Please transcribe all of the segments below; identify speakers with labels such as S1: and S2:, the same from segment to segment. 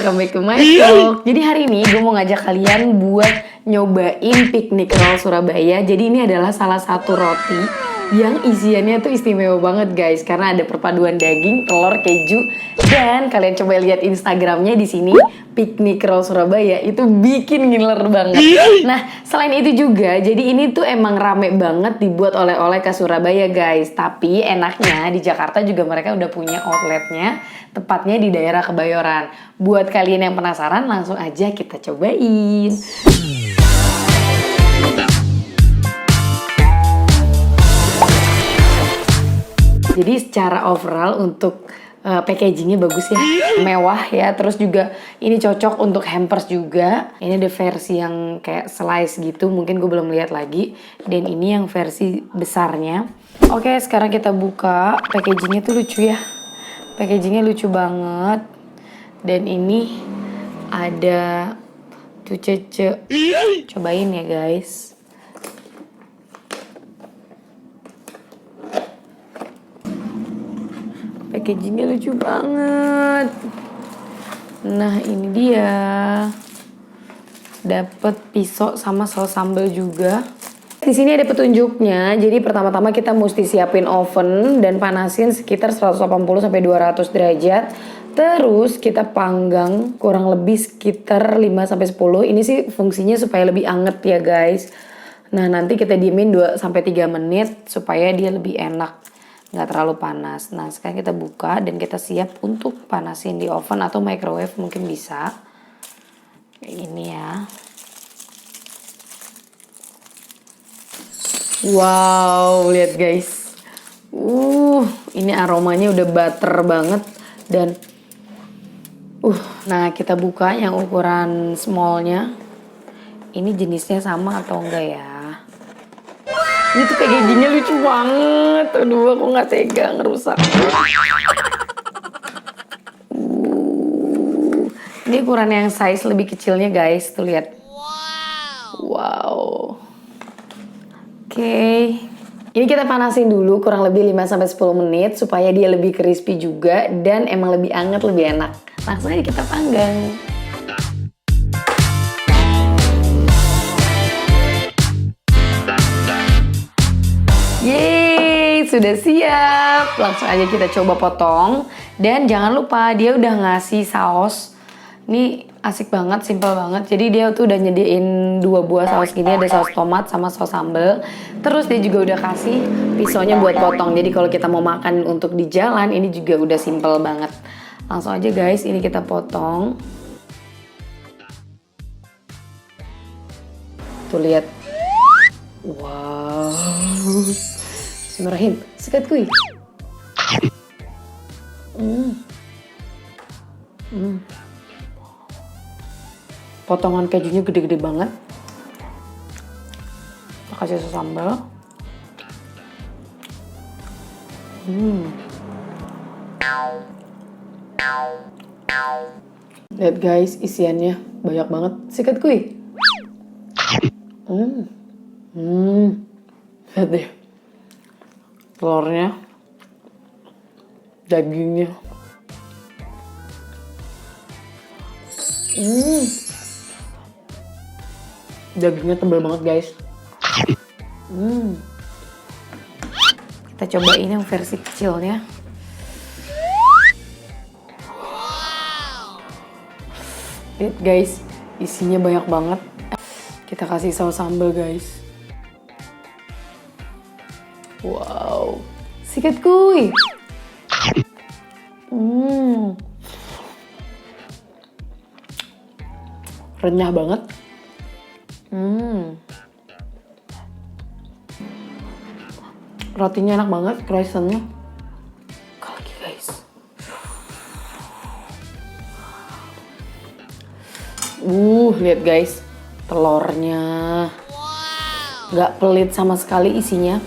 S1: welcome back to my vlog. Jadi hari ini gue mau ngajak kalian buat nyobain piknik roll Surabaya. Jadi ini adalah salah satu roti yang isiannya tuh istimewa banget guys, karena ada perpaduan daging, telur, keju, dan kalian coba lihat Instagramnya di sini, piknik roll Surabaya itu bikin ngiler banget. Nah selain itu juga, jadi ini tuh emang rame banget dibuat oleh-oleh ke Surabaya guys. Tapi enaknya di Jakarta juga mereka udah punya outletnya, tepatnya di daerah Kebayoran. Buat kalian yang penasaran, langsung aja kita cobain. Jadi secara overall untuk packagingnya bagus ya, mewah ya. Terus juga ini cocok untuk hampers juga. Ini ada versi yang kayak slice gitu, mungkin gue belum lihat lagi. Dan ini yang versi besarnya. Oke, sekarang kita buka. Packagingnya tuh lucu ya. Packagingnya lucu banget. Dan ini ada tuh cece. Cobain ya guys. Packagingnya lucu banget. Nah ini dia. Dapat pisau sama saus sambal juga. Di sini ada petunjuknya. Jadi pertama-tama kita mesti siapin oven dan panasin sekitar 180 sampai 200 derajat. Terus kita panggang kurang lebih sekitar 5 sampai 10. Ini sih fungsinya supaya lebih anget ya guys. Nah nanti kita diemin 2 sampai 3 menit supaya dia lebih enak, nggak terlalu panas. Nah sekarang kita buka dan kita siap untuk panasin di oven atau microwave, mungkin bisa kayak gini ya. Wow, lihat guys. Ini aromanya udah butter banget dan nah kita buka yang ukuran smallnya. Ini jenisnya sama atau enggak ya? Ini tuh packagingnya lucu banget. Aduh, aku gak tega ngerusak. Ini ukuran yang size lebih kecilnya guys. Tuh lihat. Wow. Oke. Ini kita panasin dulu kurang lebih 5-10 menit. Supaya dia lebih crispy juga. Dan emang lebih anget, lebih enak. Langsung aja kita panggang. Yeay, sudah siap. Langsung aja kita coba potong. Dan jangan lupa dia udah ngasih saus. Ini asik banget, simple banget. Jadi dia tuh udah nyediain 2 buah saus gini. Ada saus tomat sama saus sambal. Terus dia juga udah kasih pisaunya buat potong. Jadi kalau kita mau makan untuk di jalan, ini juga udah simple banget. Langsung aja guys, ini kita potong. Tuh lihat. Wow. Bismillahirrahmanirrahim. Sikat kuy. Potongan kejunya gede-gede banget. Kita kasih saus sambal. Lihat guys, isiannya banyak banget. Sikat kuy. Lihat deh. Telurnya, dagingnya. Dagingnya tebal banget guys. Kita cobain yang versi kecilnya. Lihat guys, isinya banyak banget. Kita kasih saus sambal guys. Wow, sikat kuy. Renyah banget. Rotinya enak banget, croissantnya. Lagi guys. Lihat guys, telurnya. Nggak pelit sama sekali isinya.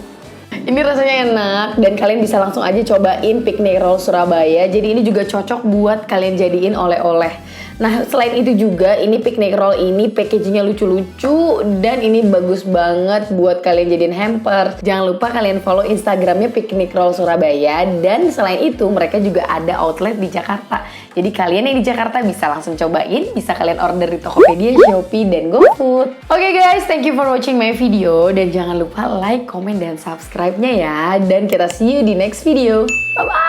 S1: Ini rasanya enak dan kalian bisa langsung aja cobain piknik roll Surabaya. Jadi ini juga cocok buat kalian jadiin oleh-oleh. Nah, selain itu juga ini picnic roll ini packagingnya lucu-lucu dan ini bagus banget buat kalian jadiin hamper. Jangan lupa kalian follow Instagramnya Picnic Roll Surabaya, dan selain itu mereka juga ada outlet di Jakarta. Jadi kalian yang di Jakarta bisa langsung cobain, bisa kalian order di Tokopedia, Shopee, dan GoFood. Oke guys, thank you for watching my video, dan jangan lupa like, comment, dan subscribe-nya ya. Dan kita see you di next video. Bye-bye!